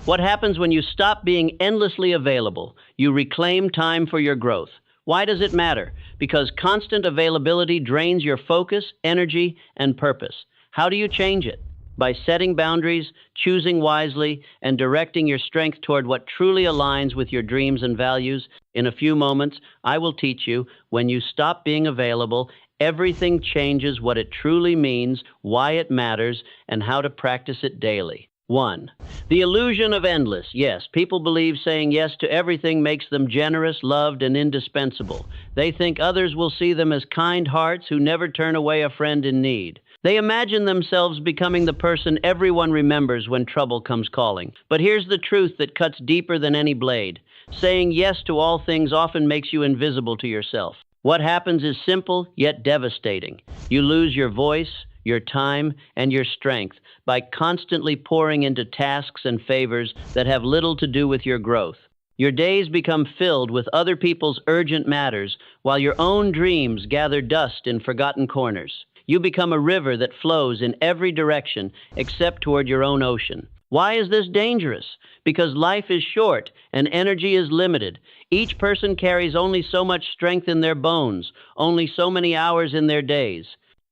What happens when you stop being endlessly available? You reclaim time for your growth. Why does it matter? Because constant availability drains your focus, energy, and purpose. How do you change it? By setting boundaries, choosing wisely, and directing your strength toward what truly aligns with your dreams and values. In a few moments, I will teach you when you stop being available, everything changes, what it truly means, why it matters, and how to practice it daily. 1. The illusion of endless. Yes, people believe saying yes to everything makes them generous, loved, and indispensable. They think others will see them as kind hearts who never turn away a friend in need. They imagine themselves becoming the person everyone remembers when trouble comes calling. But here's the truth that cuts deeper than any blade. Saying yes to all things often makes you invisible to yourself. What happens is simple yet devastating. You lose your voice, your time, and your strength by constantly pouring into tasks and favors that have little to do with your growth. Your days become filled with other people's urgent matters while your own dreams gather dust in forgotten corners. You become a river that flows in every direction except toward your own ocean. Why is this dangerous? Because life is short and energy is limited. Each person carries only so much strength in their bones, only so many hours in their days.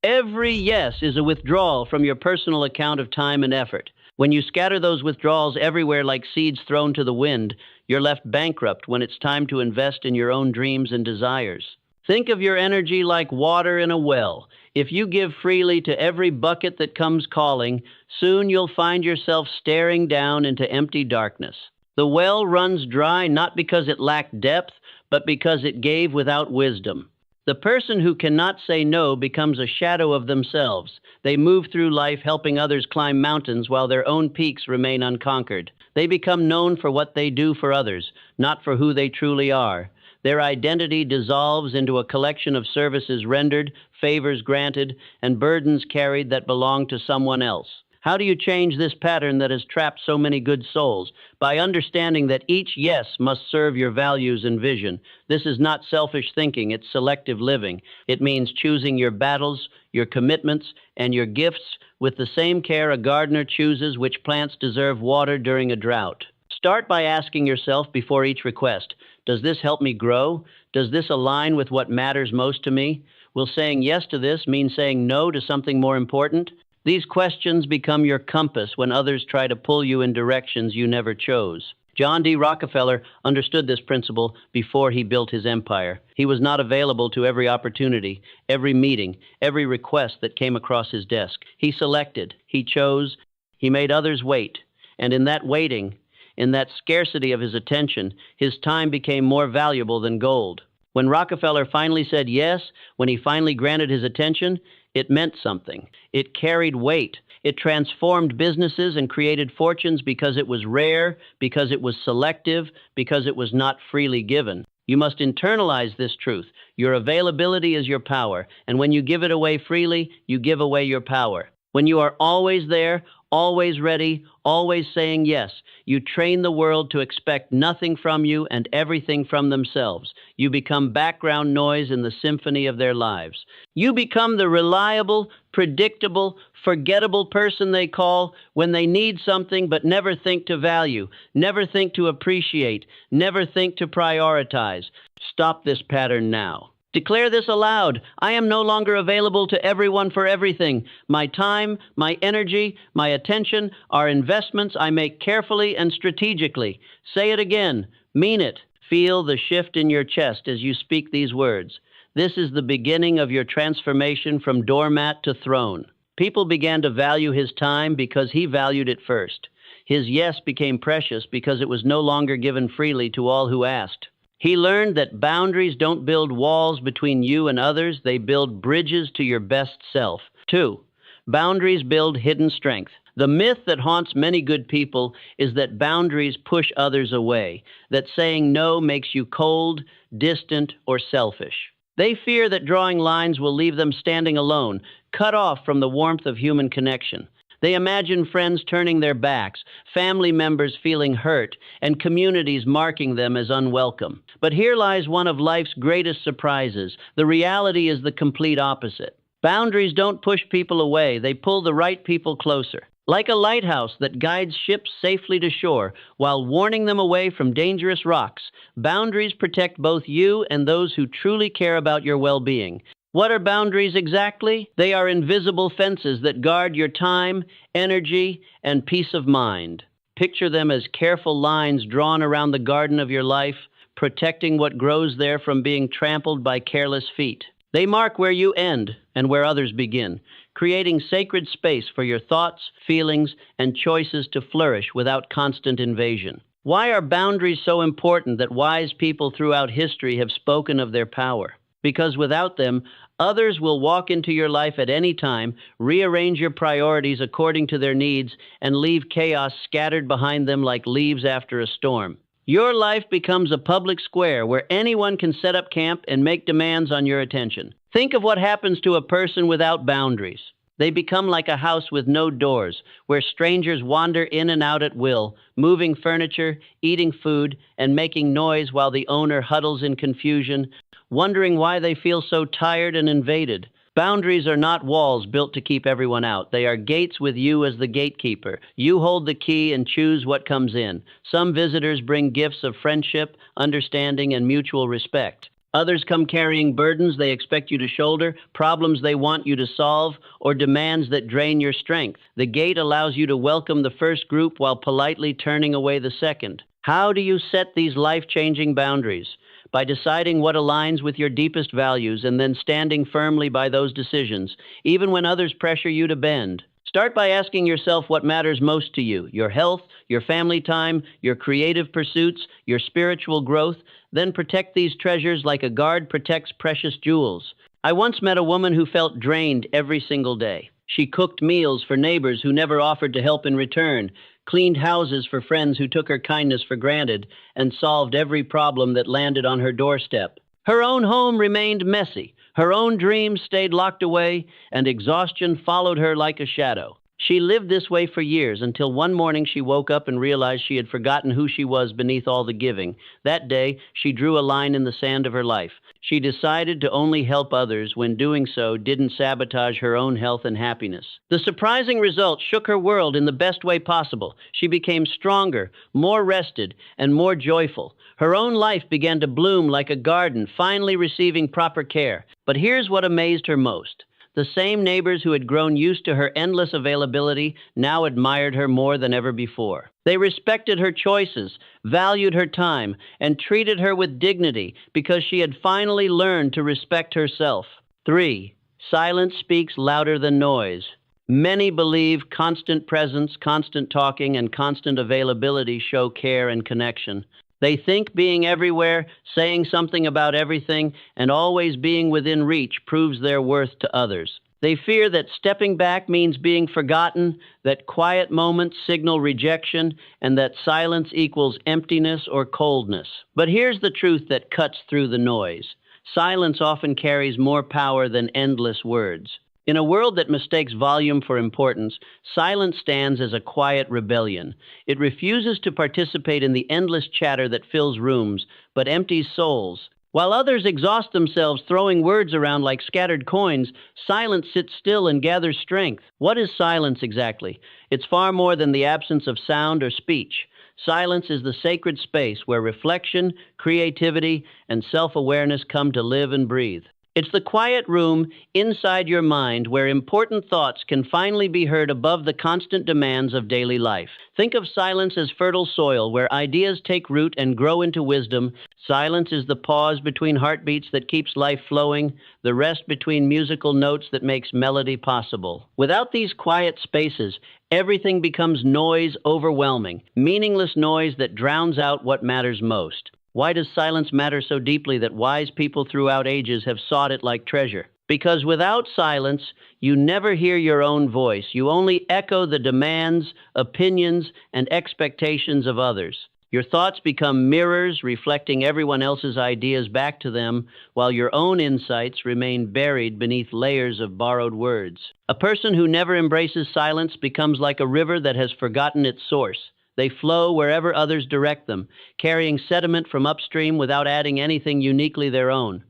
Every yes is a withdrawal from your personal account of time and effort. When you scatter those withdrawals everywhere like seeds thrown to the wind, you're left bankrupt when it's time to invest in your own dreams and desires. Think of your energy like water in a well. If you give freely to every bucket that comes calling, soon you'll find yourself staring down into empty darkness. The well runs dry not because it lacked depth, but because it gave without wisdom. The person who cannot say no becomes a shadow of themselves. They move through life helping others climb mountains while their own peaks remain unconquered. They become known for what they do for others, not for who they truly are. Their identity dissolves into a collection of services rendered, favors granted, and burdens carried that belong to someone else. How do you change this pattern that has trapped so many good souls? By understanding that each yes must serve your values and vision. This is not selfish thinking, it's selective living. It means choosing your battles, your commitments, and your gifts with the same care a gardener chooses which plants deserve water during a drought. Start by asking yourself before each request, does this help me grow? Does this align with what matters most to me? Will saying yes to this mean saying no to something more important? These questions become your compass when others try to pull you in directions you never chose. John D. Rockefeller understood this principle before he built his empire. He was not available to every opportunity, every meeting, every request that came across his desk. He selected, he chose, he made others wait. And in that waiting, in that scarcity of his attention, his time became more valuable than gold. When Rockefeller finally said yes, when he finally granted his attention, it meant something. It carried weight. It transformed businesses and created fortunes because it was rare, because it was selective, because it was not freely given. You must internalize this truth. Your availability is your power, and when you give it away freely, you give away your power. When you are always there, always ready, always saying yes, you train the world to expect nothing from you and everything from themselves. You become background noise in the symphony of their lives. You become the reliable, predictable, forgettable person they call when they need something but never think to value, never think to appreciate, never think to prioritize. Stop this pattern now. Declare this aloud. I am no longer available to everyone for everything. My time, my energy, my attention are investments I make carefully and strategically. Say it again. Mean it. Feel the shift in your chest as you speak these words. This is the beginning of your transformation from doormat to throne. People began to value his time because he valued it first. His yes became precious because it was no longer given freely to all who asked. He learned that boundaries don't build walls between you and others, they build bridges to your best self. 2. Boundaries build hidden strength. The myth that haunts many good people is that boundaries push others away, that saying no makes you cold, distant, or selfish. They fear that drawing lines will leave them standing alone, cut off from the warmth of human connection. They imagine friends turning their backs, family members feeling hurt, and communities marking them as unwelcome. But here lies one of life's greatest surprises. The reality is the complete opposite. Boundaries don't push people away, they pull the right people closer. Like a lighthouse that guides ships safely to shore while warning them away from dangerous rocks, boundaries protect both you and those who truly care about your well-being. What are boundaries exactly? They are invisible fences that guard your time, energy, and peace of mind. Picture them as careful lines drawn around the garden of your life, protecting what grows there from being trampled by careless feet. They mark where you end and where others begin, creating sacred space for your thoughts, feelings, and choices to flourish without constant invasion. Why are boundaries so important that wise people throughout history have spoken of their power? Because without them, others will walk into your life at any time, rearrange your priorities according to their needs, and leave chaos scattered behind them like leaves after a storm. Your life becomes a public square where anyone can set up camp and make demands on your attention. Think of what happens to a person without boundaries. They become like a house with no doors, where strangers wander in and out at will, moving furniture, eating food, and making noise while the owner huddles in confusion, wondering why they feel so tired and invaded. Boundaries are not walls built to keep everyone out. They are gates with you as the gatekeeper. You hold the key and choose what comes in. Some visitors bring gifts of friendship, understanding, and mutual respect. Others come carrying burdens they expect you to shoulder, problems they want you to solve, or demands that drain your strength. The gate allows you to welcome the first group while politely turning away the second. How do you set these life-changing boundaries? By deciding what aligns with your deepest values and then standing firmly by those decisions, even when others pressure you to bend. Start by asking yourself what matters most to you: your health, your family time, your creative pursuits, your spiritual growth. Then protect these treasures like a guard protects precious jewels. I once met a woman who felt drained every single day. She cooked meals for neighbors who never offered to help in return, cleaned houses for friends who took her kindness for granted, and solved every problem that landed on her doorstep. Her own home remained messy, her own dreams stayed locked away, and exhaustion followed her like a shadow. She lived this way for years until one morning she woke up and realized she had forgotten who she was beneath all the giving. That day, she drew a line in the sand of her life. She decided to only help others when doing so didn't sabotage her own health and happiness. The surprising result shook her world in the best way possible. She became stronger, more rested, and more joyful. Her own life began to bloom like a garden, finally receiving proper care. But here's what amazed her most. The same neighbors who had grown used to her endless availability now admired her more than ever before. They respected her choices, valued her time, and treated her with dignity because she had finally learned to respect herself. 3. Silence speaks louder than noise. Many believe constant presence, constant talking, and constant availability show care and connection. They think being everywhere, saying something about everything, and always being within reach proves their worth to others. They fear that stepping back means being forgotten, that quiet moments signal rejection, and that silence equals emptiness or coldness. But here's the truth that cuts through the noise. Silence often carries more power than endless words. In a world that mistakes volume for importance, silence stands as a quiet rebellion. It refuses to participate in the endless chatter that fills rooms, but empties souls. While others exhaust themselves throwing words around like scattered coins, silence sits still and gathers strength. What is silence exactly? It's far more than the absence of sound or speech. Silence is the sacred space where reflection, creativity, and self-awareness come to live and breathe. It's the quiet room inside your mind where important thoughts can finally be heard above the constant demands of daily life. Think of silence as fertile soil where ideas take root and grow into wisdom. Silence is the pause between heartbeats that keeps life flowing, the rest between musical notes that makes melody possible. Without these quiet spaces, everything becomes noise, overwhelming, meaningless noise that drowns out what matters most. Why does silence matter so deeply that wise people throughout ages have sought it like treasure? Because without silence, you never hear your own voice. You only echo the demands, opinions, and expectations of others. Your thoughts become mirrors, reflecting everyone else's ideas back to them, while your own insights remain buried beneath layers of borrowed words. A person who never embraces silence becomes like a river that has forgotten its source. They flow wherever others direct them, carrying sediment from upstream without adding anything uniquely their own.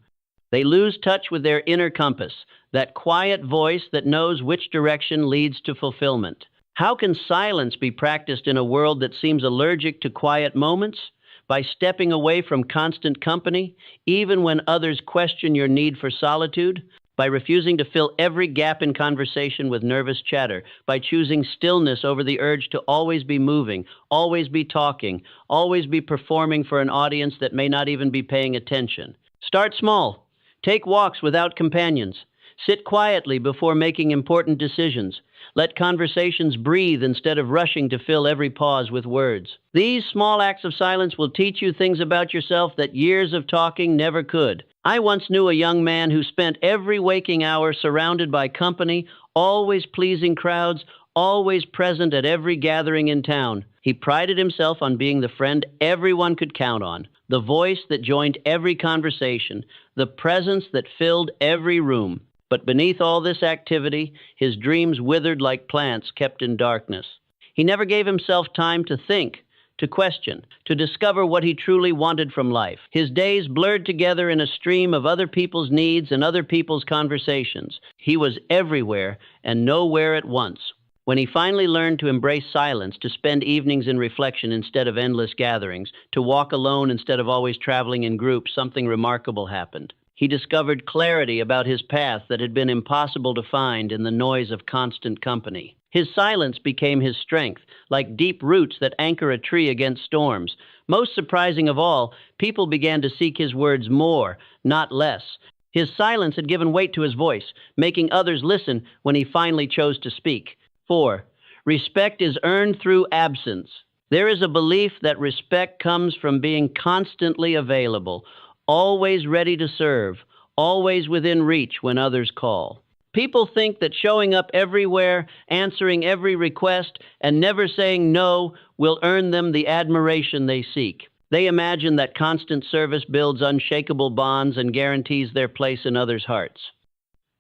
They lose touch with their inner compass, that quiet voice that knows which direction leads to fulfillment. How can silence be practiced in a world that seems allergic to quiet moments? By stepping away from constant company, even when others question your need for solitude, by refusing to fill every gap in conversation with nervous chatter, by choosing stillness over the urge to always be moving, always be talking, always be performing for an audience that may not even be paying attention. Start small. Take walks without companions. Sit quietly before making important decisions. Let conversations breathe instead of rushing to fill every pause with words. These small acts of silence will teach you things about yourself that years of talking never could. I once knew a young man who spent every waking hour surrounded by company, always pleasing crowds, always present at every gathering in town. He prided himself on being the friend everyone could count on, the voice that joined every conversation, the presence that filled every room. But beneath all this activity, his dreams withered like plants kept in darkness. He never gave himself time to think, to question, to discover what he truly wanted from life. His days blurred together in a stream of other people's needs and other people's conversations. He was everywhere and nowhere at once. When he finally learned to embrace silence, to spend evenings in reflection instead of endless gatherings, to walk alone instead of always traveling in groups, something remarkable happened. He discovered clarity about his path that had been impossible to find in the noise of constant company. His silence became his strength, like deep roots that anchor a tree against storms. Most surprising of all, people began to seek his words more, not less. His silence had given weight to his voice, making others listen when he finally chose to speak. 4. Respect is earned through absence. There is a belief that respect comes from being constantly available, always ready to serve, always within reach when others call. People think that showing up everywhere, answering every request, and never saying no will earn them the admiration they seek. They imagine that constant service builds unshakable bonds and guarantees their place in others' hearts.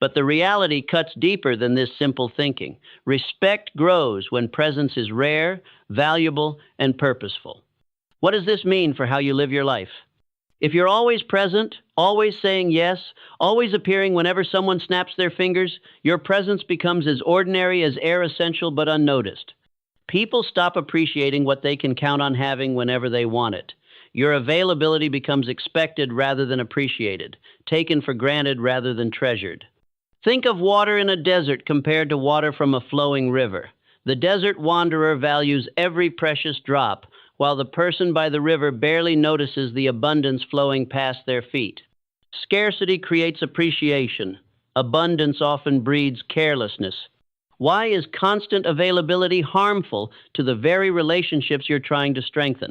But the reality cuts deeper than this simple thinking. Respect grows when presence is rare, valuable, and purposeful. What does this mean for how you live your life? If you're always present, always saying yes, always appearing whenever someone snaps their fingers, your presence becomes as ordinary as air essential but unnoticed. People stop appreciating what they can count on having whenever they want it. Your availability becomes expected rather than appreciated, taken for granted rather than treasured. Think of water in a desert compared to water from a flowing river. The desert wanderer values every precious drop, while the person by the river barely notices the abundance flowing past their feet. Scarcity creates appreciation. Abundance often breeds carelessness. Why is constant availability harmful to the very relationships you're trying to strengthen?